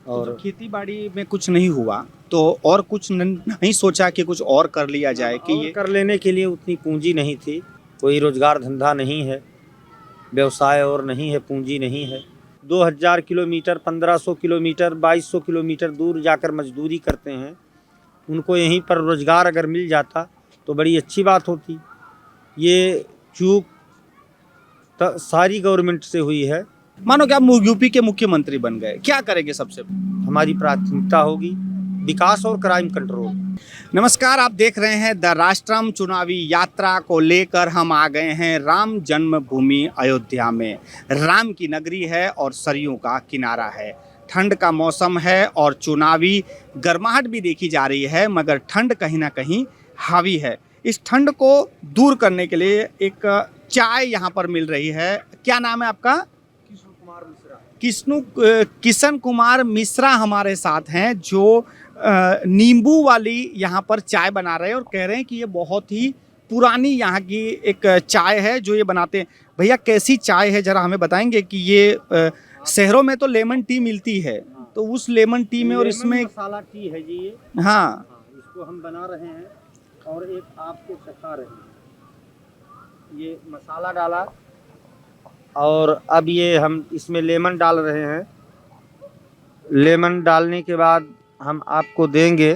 और खेती बाड़ी में कुछ नहीं हुआ तो और कुछ नहीं सोचा कि कुछ और कर लिया जाए कि और ये कर लेने के लिए उतनी पूंजी नहीं थी, कोई रोजगार धंधा नहीं है, व्यवसाय और नहीं है, पूंजी नहीं है। 2000 किलोमीटर, 1500 किलोमीटर, 2200 किलोमीटर दूर जाकर मजदूरी करते हैं। उनको यहीं पर रोजगार अगर मिल जाता तो बड़ी अच्छी बात होती। ये चूक सारी गवर्नमेंट से हुई है। मानो कि आप यूपी के मुख्यमंत्री बन गए, क्या करेंगे सबसे पहले? हमारी प्राथमिकता होगी विकास और क्राइम कंट्रोल। नमस्कार, आप देख रहे हैं द राष्ट्रम चुनावी यात्रा को लेकर हम आ गए हैं राम जन्मभूमि अयोध्या में। राम की नगरी है और सरयू का किनारा है। ठंड का मौसम है और चुनावी गर्माहट भी देखी जा रही है, मगर ठंड कहीं ना कहीं हावी है। इस ठंड को दूर करने के लिए एक चाय यहाँ पर मिल रही है। क्या नाम है आपका? किशन कुमार मिश्रा हमारे साथ हैं, जो नींबू वाली यहाँ पर चाय बना रहे हैं और कह रहे हैं कि ये बहुत ही पुरानी यहाँ की एक चाय है जो ये बनाते हैं। भैया, कैसी चाय है जरा हमें बताएंगे कि ये शहरों में तो लेमन टी मिलती है, तो उस लेमन टी में और इसमें मसाला टी है जी ये। हाँ, इसको हम बना रहे हैं और एक आपको चखा रहे हैं। ये मसाला डाला और अब ये हम इसमें लेमन डाल रहे हैं। लेमन डालने के बाद हम आपको देंगे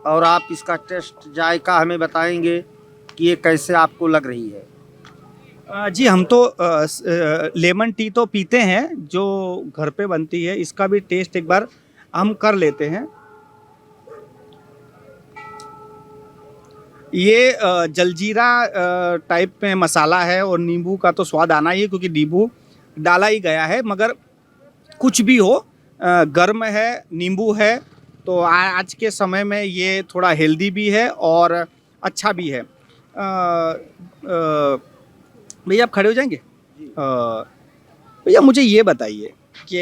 और आप इसका टेस्ट जायका हमें बताएंगे कि ये कैसे आपको लग रही है। जी, हम तो लेमन टी तो पीते हैं जो घर पे बनती है। इसका भी टेस्ट एक बार हम कर लेते हैं। ये जलजीरा टाइप में मसाला है और नींबू का तो स्वाद आना ही है क्योंकि नींबू डाला ही गया है। मगर कुछ भी हो, गर्म है, नींबू है, तो आज के समय में ये थोड़ा हेल्दी भी है और अच्छा भी है। भैया, आप खड़े हो जाएंगे? भैया, मुझे ये बताइए कि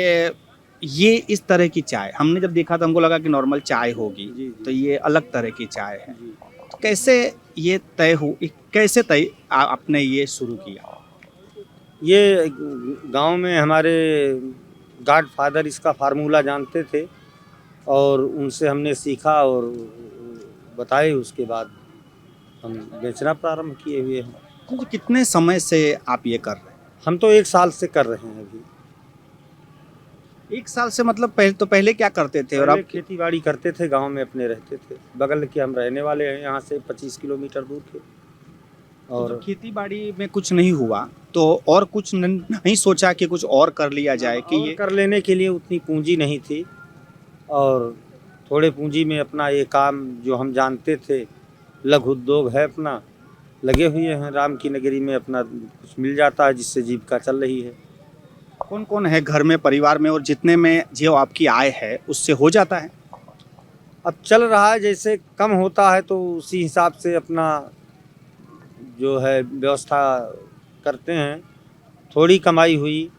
ये इस तरह की चाय हमने जब देखा तो हमको लगा कि नॉर्मल चाय होगी, तो ये अलग तरह की चाय है। कैसे ये तय हुई, कैसे तय आपने ये शुरू किया? ये गांव में हमारे गॉडफादर इसका फार्मूला जानते थे और उनसे हमने सीखा और बताए, उसके बाद हम बेचना प्रारंभ किए हुए हैं। तो कितने समय से आप ये कर रहे हैं? हम तो 1 साल से कर रहे हैं अभी। 1 साल से मतलब पहले क्या करते थे? और पहले आप खेती बाड़ी करते थे, गांव में अपने रहते थे। बगल के हम रहने वाले हैं, यहाँ से 25 किलोमीटर दूर थे। और खेती बाड़ी में कुछ नहीं हुआ तो और कुछ नहीं सोचा कि कुछ और कर लिया जाए कि और ये कर लेने के लिए उतनी पूंजी नहीं थी और थोड़े पूंजी में अपना ये काम जो हम जानते थे, लघु उद्योग है अपना, लगे हुए हैं। राम की नगरी में अपना कुछ मिल जाता है जिससे जीविका चल रही है। कौन कौन है घर में, परिवार में, और जितने में जो आपकी आय है उससे हो जाता है? अब चल रहा है, जैसे कम होता है तो उसी हिसाब से अपना जो है व्यवस्था करते हैं। थोड़ी कमाई हुई,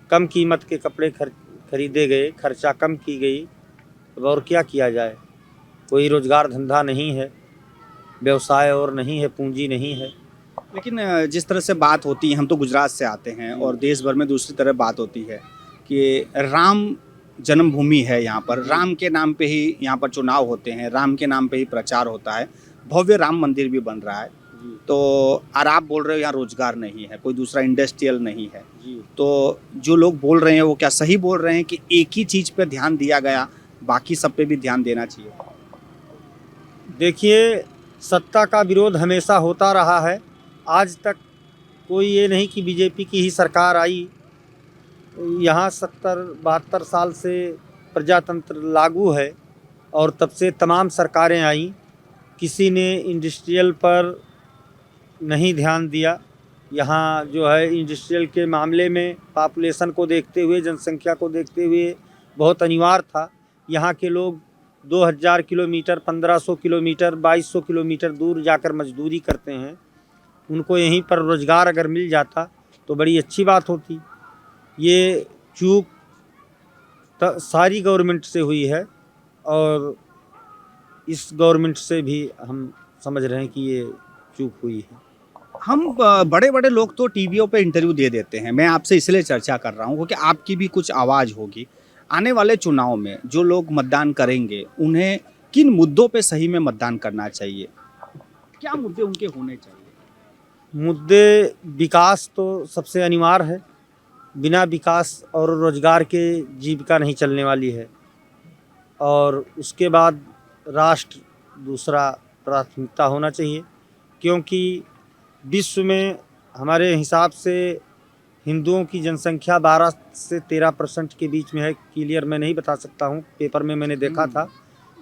कम कीमत के कपड़े खरीदे गए, खर्चा कम की गई। अब और क्या किया जाए, कोई रोजगार धंधा नहीं है, व्यवसाय और नहीं है, पूंजी नहीं है। लेकिन जिस तरह से बात होती है, हम तो गुजरात से आते हैं और देश भर में दूसरी तरह बात होती है कि राम जन्मभूमि है, यहाँ पर राम के नाम पे ही यहाँ पर चुनाव होते हैं, राम के नाम पे ही प्रचार होता है, भव्य राम मंदिर भी बन रहा है। तो और आप बोल रहे हो यहाँ रोजगार नहीं है, कोई दूसरा इंडस्ट्रियल नहीं है, तो जो लोग बोल रहे हैं वो क्या सही बोल रहे हैं कि एक ही चीज़ पे ध्यान दिया गया, बाकी सब पे भी ध्यान देना चाहिए? देखिए, सत्ता का विरोध हमेशा होता रहा है। आज तक कोई ये नहीं कि बीजेपी की ही सरकार आई। यहाँ 70-72 साल से प्रजातंत्र लागू है और तब से तमाम सरकारें आई, किसी ने इंडस्ट्रियल पर नहीं ध्यान दिया। यहाँ जो है इंडस्ट्रियल के मामले में पॉपुलेशन को देखते हुए, जनसंख्या को देखते हुए बहुत अनिवार्य था। यहाँ के लोग 2000 किलोमीटर, 1500 किलोमीटर, 2200 किलोमीटर दूर जाकर मजदूरी करते हैं। उनको यहीं पर रोजगार अगर मिल जाता तो बड़ी अच्छी बात होती। ये चूक सारी गवर्नमेंट से हुई है और इस गवर्नमेंट से भी हम समझ रहे हैं कि ये चूक हुई है। हम बड़े बड़े लोग तो टीवियों पे इंटरव्यू दे देते हैं, मैं आपसे इसलिए चर्चा कर रहा हूँ क्योंकि आपकी भी कुछ आवाज़ होगी। आने वाले चुनाव में जो लोग मतदान करेंगे उन्हें किन मुद्दों पे सही में मतदान करना चाहिए, क्या मुद्दे उनके होने चाहिए? मुद्दे विकास तो सबसे अनिवार्य है। बिना विकास और रोजगार के जीविका नहीं चलने वाली है। और उसके बाद राष्ट्र दूसरा प्राथमिकता होना चाहिए, क्योंकि विश्व में हमारे हिसाब से हिंदुओं की जनसंख्या 12 से 13% के बीच में है। क्लियर मैं नहीं बता सकता हूँ, पेपर में मैंने देखा था।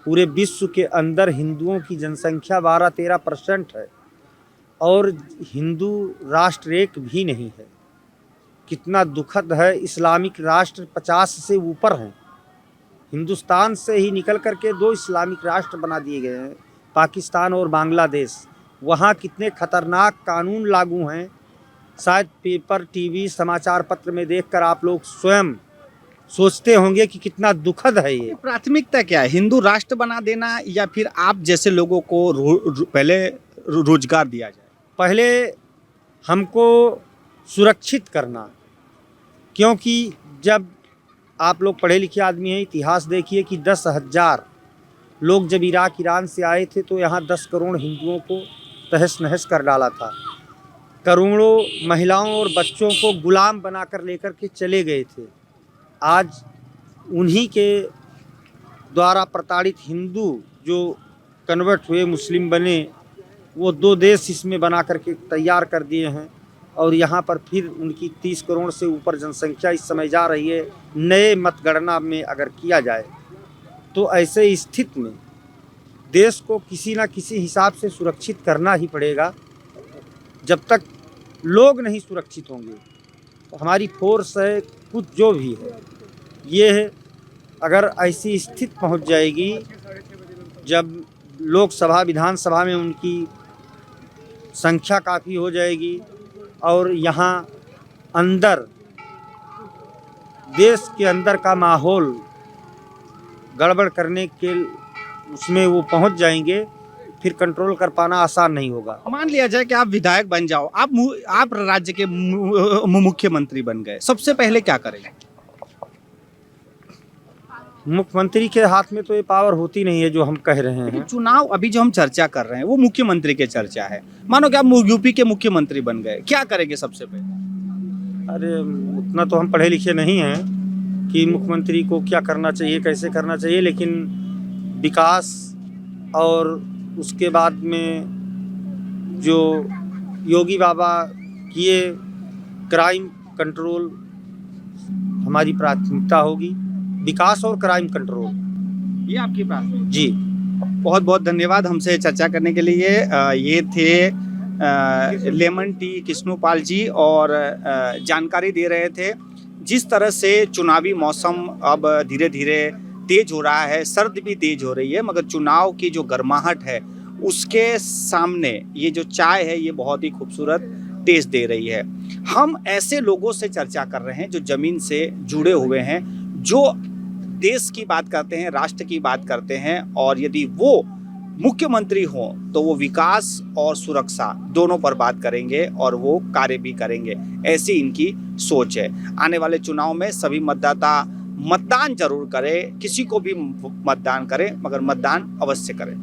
पूरे विश्व के अंदर हिंदुओं की जनसंख्या 12-13% है और हिंदू राष्ट्र एक भी नहीं है। कितना दुखद है, इस्लामिक राष्ट्र 50 से ऊपर हैं। हिंदुस्तान से ही निकल करके 2 इस्लामिक राष्ट्र बना दिए गए हैं, पाकिस्तान और बांग्लादेश। वहाँ कितने खतरनाक कानून लागू हैं, शायद पेपर, टीवी, समाचार पत्र में देखकर आप लोग स्वयं सोचते होंगे कि कितना दुखद है ये। प्राथमिकता क्या है, हिंदू राष्ट्र बना देना या फिर आप जैसे लोगों को पहले रोजगार दिया जाए? पहले हमको सुरक्षित करना, क्योंकि जब आप लोग पढ़े लिखे आदमी हैं, इतिहास देखिए कि 10,000 लोग जब इराक ईरान से आए थे तो यहाँ 10 करोड़ हिंदुओं को तहस नहस कर डाला था। करोड़ों महिलाओं और बच्चों को गुलाम बनाकर लेकर के चले गए थे। आज उन्हीं के द्वारा प्रताड़ित हिंदू जो कन्वर्ट हुए, मुस्लिम बने, वो 2 देश इसमें बना करके तैयार कर दिए हैं। और यहाँ पर फिर उनकी 30 करोड़ से ऊपर जनसंख्या इस समय जा रही है। नए मतगणना में अगर किया जाए तो ऐसे स्थिति में देश को किसी न किसी हिसाब से सुरक्षित करना ही पड़ेगा। जब तक लोग नहीं सुरक्षित होंगे तो हमारी फोर्स है, कुछ जो भी है, ये है अगर ऐसी स्थिति पहुंच जाएगी जब लोकसभा विधानसभा में उनकी संख्या काफ़ी हो जाएगी और यहाँ अंदर देश के अंदर का माहौल गड़बड़ करने के उसमें वो पहुंच जाएंगे, फिर कंट्रोल कर पाना आसान नहीं होगा। मान लिया जाए कि आप विधायक बन जाओ, आप राज्य के मुख्यमंत्री बन गए, सबसे पहले क्या करेंगे? मुख्यमंत्री के हाथ में तो ये पावर होती नहीं है जो हम कह रहे हैं। चुनाव अभी जो हम चर्चा कर रहे हैं वो मुख्यमंत्री की चर्चा है। मानो कि आप यूपी के मुख्यमंत्री बन गए, क्या करेंगे सबसे पहले? अरे उतना तो हम पढ़े लिखे नहीं हैं कि मुख्यमंत्री को क्या करना चाहिए, कैसे करना चाहिए, लेकिन विकास और उसके बाद में जो योगी बाबा किए, क्राइम कंट्रोल हमारी प्राथमिकता होगी। विकास और क्राइम कंट्रोल, ये आपकी बात है जी। बहुत बहुत धन्यवाद हमसे चर्चा करने के लिए। ये थे लेमन टी कृष्णपाल जी और जानकारी दे रहे थे जिस तरह से चुनावी मौसम अब धीरे धीरे तेज हो रहा है, सर्द भी तेज हो रही है, मगर चुनाव की जो गर्माहट है उसके सामने ये जो चाय है ये बहुत ही खूबसूरत टेस्ट दे रही है। हम ऐसे लोगों से चर्चा कर रहे हैं जो जमीन से जुड़े हुए हैं, जो देश की बात करते हैं, राष्ट्र की बात करते हैं, और यदि वो मुख्यमंत्री हों तो वो विकास और सुरक्षा दोनों पर बात करेंगे और वो कार्य भी करेंगे। ऐसी इनकी सोच है। आने वाले चुनाव में सभी मतदाता मतदान जरूर करें, किसी को भी मतदान करें, मगर मतदान अवश्य करें।